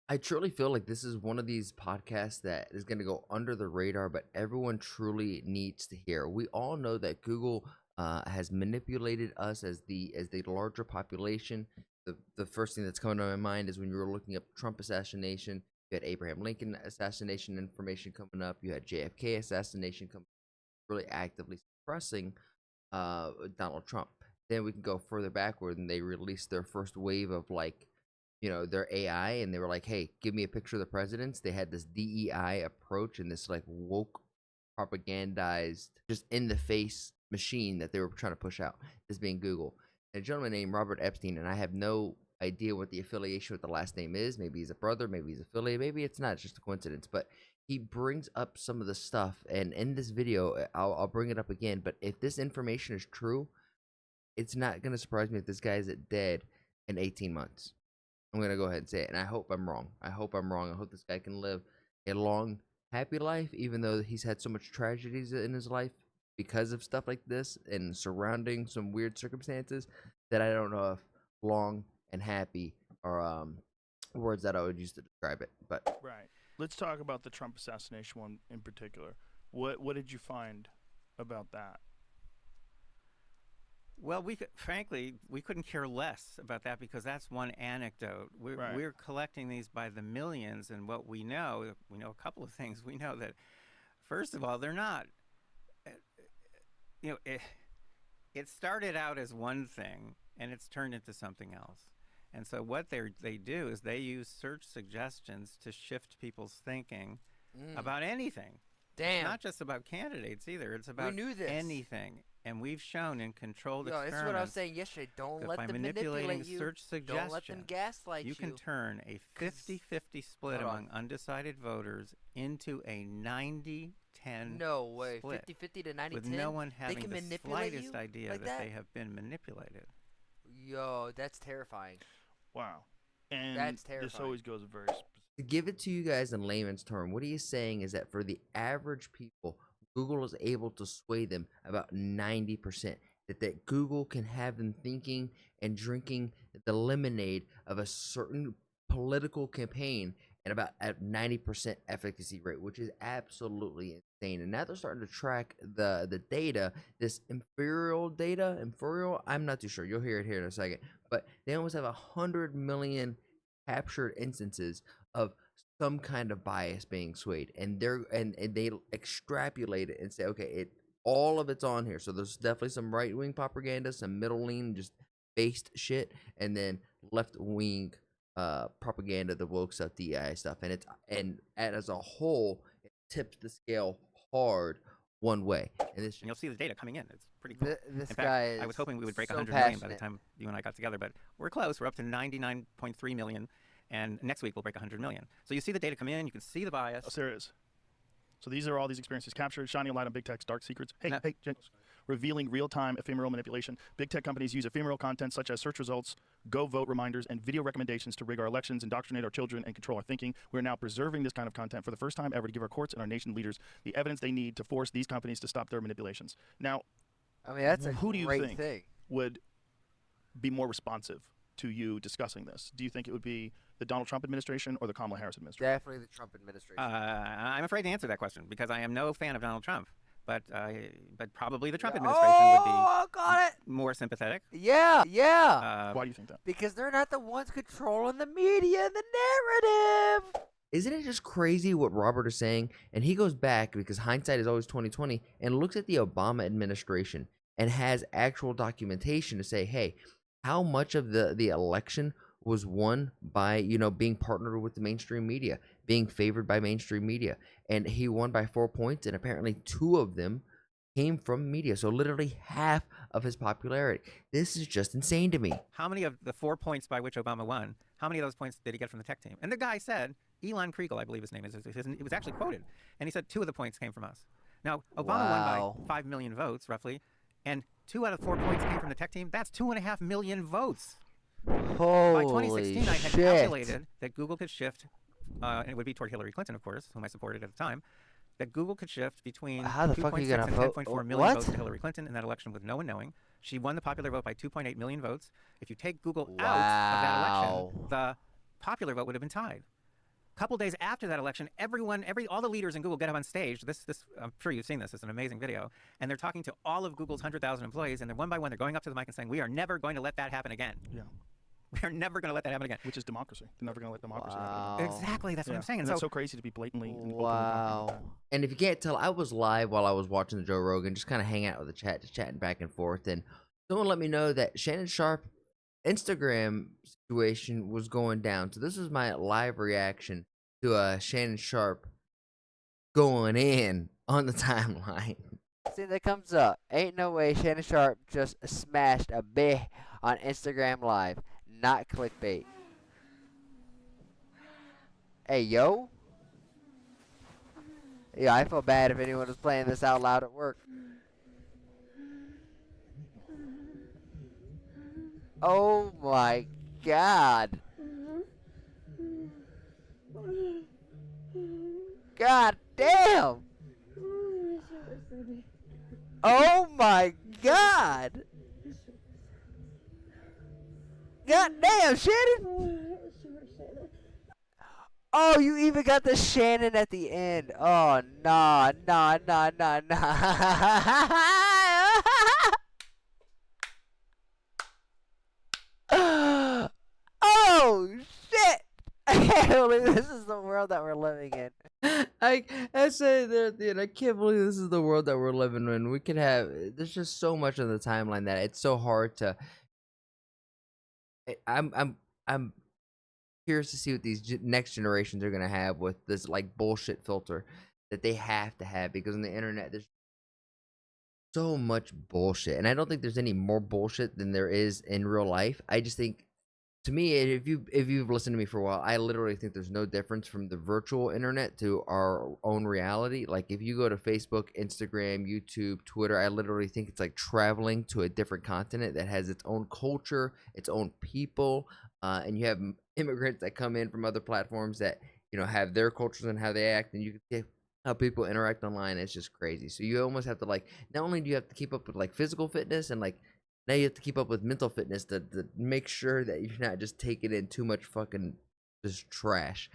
I truly feel like this is one of these podcasts that is going to go under the radar, but everyone truly needs to hear. We all know that Google has manipulated us as the larger population. The first thing that's coming to my mind is when you were looking up Trump assassination. You had Abraham Lincoln assassination information coming up. You had JFK assassination coming, really actively suppressing Donald Trump. Then we can go further backward, and they released their first wave of like, their AI, and they were like, "Hey, give me a picture of the presidents." They had this DEI approach and this like woke, propagandized, just in the face machine that they were trying to push out. This being Google, and a gentleman named Robert Epstein, and I have no idea what the affiliation with the last name is. Maybe he's a brother, maybe he's affiliated, maybe it's not. It's just a coincidence, but he brings up some of the stuff, and in this video, I'll bring it up again. But if this information is true, it's not gonna surprise me if this guy is dead in 18 months. I'm gonna go ahead and say it, and I hope I'm wrong. I hope I'm wrong. I hope this guy can live a long, happy life, even though he's had so much tragedies in his life because of stuff like this and surrounding some weird circumstances that I don't know if long and happy are words that I would use to describe it. But Right. Let's talk about the Trump assassination one in particular. What did you find about that? Well, frankly, we couldn't care less about that because that's one anecdote. Right. We're collecting these by the millions, and what we know a couple of things. We know that, first of all, they're not, it started out as one thing, and it's turned into something else. And so what they do is they use search suggestions to shift people's thinking about anything. damn, It's not just about candidates either. It's about knew this. anything. And we've shown in controlled this experiments is what I was saying yesterday. Don't that let by them manipulating manipulate you. search suggestions, Don't let them gaslight you can turn a 50-50 split Hold on. among undecided voters into a 90-10 No way, split, 50-50 to 90-10. with no one having can the manipulate slightest you idea like that that? they have been manipulated. Yo, that's terrifying. Wow. And That's this terrifying. always goes very specific. To give it to you guys in layman's term, what he's saying is that for the average people, Google is able to sway them about 90%. That Google can have them thinking and drinking the lemonade of a certain political campaign at about at 90% efficacy rate, which is absolutely insane. And now they're starting to track the data, this inferior data, I'm not too sure. You'll hear it here in a second. But they almost have 100 million captured instances of some kind of bias being swayed, and they extrapolate it and say, okay, all of it's on here. So there's definitely some right wing propaganda, some middle lean just based shit, and then left wing propaganda, the woke stuff, DI stuff, and as a whole, it tips the scale hard one way. And you'll see the data coming in. It's pretty cool. This in guy fact, I was hoping we would break so 100 million by the passionate. time you and I got together, but we're close. We're up to 99.3 million, and next week we'll break 100 million. So you see the data come in. You can see the bias. Oh, there it is. So these are all these experiences captured, shining a light on big tech's dark secrets. Hey, revealing real-time ephemeral manipulation. Big tech companies use ephemeral content such as search results, go vote reminders, and video recommendations to rig our elections, indoctrinate our children, and control our thinking. We're now preserving this kind of content for the first time ever to give our courts and our nation leaders the evidence they need to force these companies to stop their manipulations. Now, I mean, that's a who do you great think thing. would be more responsive to you discussing this? Do you think it would be the Donald Trump administration or the Kamala Harris administration? Definitely the Trump administration. I'm afraid to answer that question because I am no fan of Donald Trump, but probably the Trump administration would be got it. more sympathetic. Yeah. Why do you think that? Because they're not the ones controlling the media and the narrative. Isn't it just crazy what Robert is saying? And he goes back, because hindsight is always 20/20, and looks at the Obama administration and has actual documentation to say, hey, how much of the election was won by, being partnered with the mainstream media, being favored by mainstream media. And he won by 4 points, and apparently 2 of them came from media. So literally half of his popularity. This is just insane to me. How many of the 4 points by which Obama won, how many of those points did he get from the tech team? And the guy said, Elon Kriegel, I believe his name is, it was actually quoted, and he said 2 of the points came from us. Now, Obama won by 5 million votes, roughly, and 2 out of 4 points came from the tech team. That's 2.5 million votes. Holy By 2016, I had calculated that Google could shift, and it would be toward Hillary Clinton, of course, whom I supported at the time, that Google could shift between 2.6 and 10.4 million votes to Hillary Clinton in that election with no one knowing. She won the popular vote by 2.8 million votes. If you take Google out of that election, the popular vote would have been tied. couple days after that election, all the leaders in Google get up on stage. I'm sure you've seen this. It's an amazing video. And they're talking to all of Google's 100,000 employees, and they're one by one, they're going up to the mic and saying, we are never going to let that happen again. Yeah. We are never going to let that happen again. Which is democracy. They're never going to let democracy happen again. Exactly. That's what I'm saying. And that's so crazy to be blatantly and openly Wow. talking about that. And if you can't tell, I was live while I was watching the Joe Rogan, just kind of hanging out with the chat, just chatting back and forth. And someone let me know that Shannon Sharp Instagram situation was going down. So this is my live reaction to Shannon Sharp going in on the timeline. See, that comes up. Ain't no way Shannon Sharp just smashed a beh on Instagram Live. Not clickbait. Hey, yo. Yeah, I feel bad if anyone was playing this out loud at work. Oh my God. God damn. Oh my God. God damn, Shannon. Oh, you even got the Shannon at the end. Oh, nah. Oh, shit. I can't believe this is the world that we're living in. I say there at the end, I can't believe this is the world that we're living in. We could have, there's just so much on the timeline that it's so hard to. I'm curious to see what these next generations are gonna have with this like bullshit filter that they have to have, because on the internet there's so much bullshit, and I don't think there's any more bullshit than there is in real life. I just think, to me, if you've listened to me for a while, I literally think there's no difference from the virtual internet to our own reality. Like if you go to Facebook, Instagram, YouTube, Twitter, I literally think it's like traveling to a different continent that has its own culture, its own people, and you have immigrants that come in from other platforms that have their cultures and how they act, and you can see how people interact online. It's just crazy. So you almost have to, like, not only do you have to keep up with like physical fitness, and like now you have to keep up with mental fitness to make sure that you're not just taking in too much fucking just trash,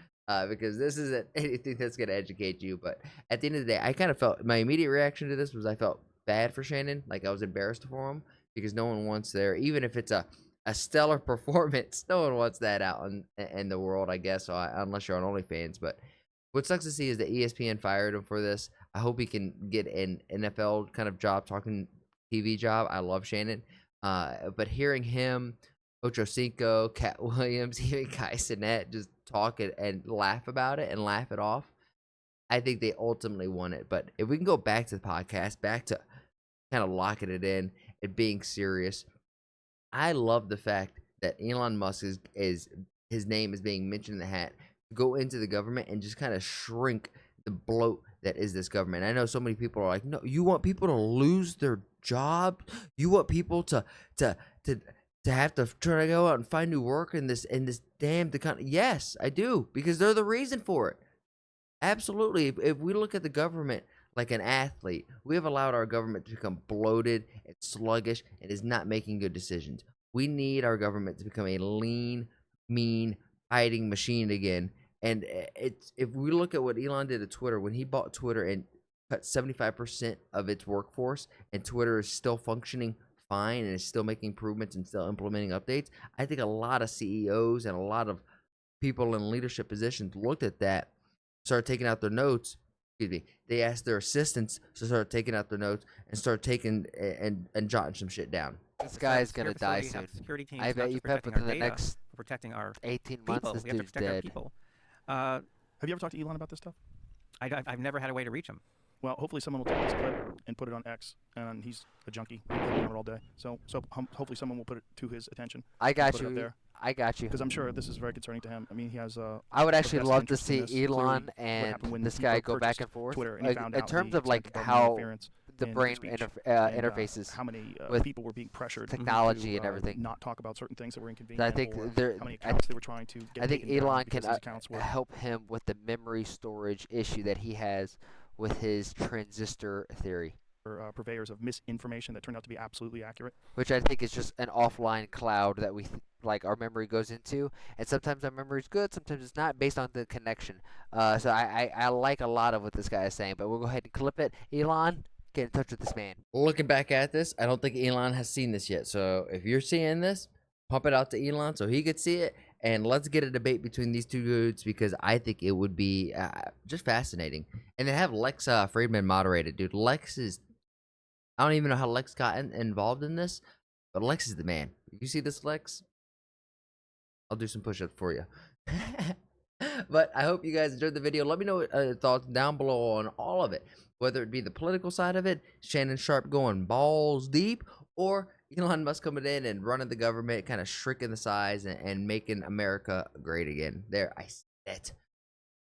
because this isn't anything that's going to educate you. But at the end of the day, I kind of felt, my immediate reaction to this was I felt bad for Shannon. Like I was embarrassed for him, because no one wants their, even if it's a stellar performance, no one wants that out in the world, I guess, unless you're on OnlyFans. But what sucks to see is that ESPN fired him for this. I hope he can get an NFL kind of job, talking TV job. I love Shannon. But hearing him, Ocho Cinco, Cat Williams, even Kai Cenat just talk it and laugh about it and laugh it off, I think they ultimately won it. But if we can go back to the podcast, back to kind of locking it in and being serious, I love the fact that Elon Musk is his name is being mentioned in the hat to go into the government and just kind of shrink the bloat that is this government. I know so many people are like, no, you want people to lose their job? You want people to have to try to go out and find new work in this damned economy? Yes, I do, because they're the reason for it. Absolutely. If we look at the government like an athlete, we have allowed our government to become bloated and sluggish and is not making good decisions. We need our government to become a lean, mean, fighting machine again. And if we look at what Elon did to Twitter, when he bought Twitter and cut 75% of its workforce, and Twitter is still functioning fine and is still making improvements and still implementing updates, I think a lot of CEOs and a lot of people in leadership positions looked at that, started taking out their notes. They asked their assistants to start taking out their notes and start taking and jotting some shit down. This guy's gonna die soon. I bet you Pep within the next protecting our 18 months, people. this We have to dude's protect our dead. people. Have you ever talked to Elon about this stuff? I've never had a way to reach him. Well, hopefully someone will take this clip and put it on X, and he's a junkie. He'll be on it all day. So hopefully someone will put it to his attention. I got put it up you. there. I got you. Because I'm sure this is very concerning to him. I mean, he has I would actually vested love to interest in see this. Clearly, Elon what and happened when this he guy go purchased back and forth. Twitter, and he Like, found in out terms the of like extent government how interference the in brain speech, interfaces how many with people were being pressured technology to, and everything. not talk about certain things that were inconvenient. I think or how many accounts they were trying to get I think taken down Elon because can his accounts were help him with the memory storage issue that he has with his transistor theory. purveyors of misinformation that turned out to be absolutely accurate. Which I think is just an offline cloud that like our memory goes into, and sometimes our memory is good, sometimes it's not, based on the connection. So I like a lot of what this guy is saying, but we'll go ahead and clip it. Elon, get in touch with this man. Looking back at this, I don't think Elon has seen this yet. So if you're seeing this, pump it out to Elon so he could see it, and let's get a debate between these two dudes, because I think it would be just fascinating. And then have Lex Friedman moderate it, dude. Lex is, I don't even know how Lex got involved in this, but Lex is the man. You see this, Lex? I'll do some push-ups for you. But I hope you guys enjoyed the video. Let me know your thoughts down below on all of it, whether it be the political side of it, Shannon Sharpe going balls deep, or Elon Musk coming in and running the government, kind of shrinking the size and making America great again. There, I said it.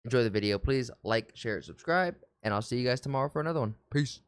Enjoy the video. Please like, share, subscribe, and I'll see you guys tomorrow for another one. Peace.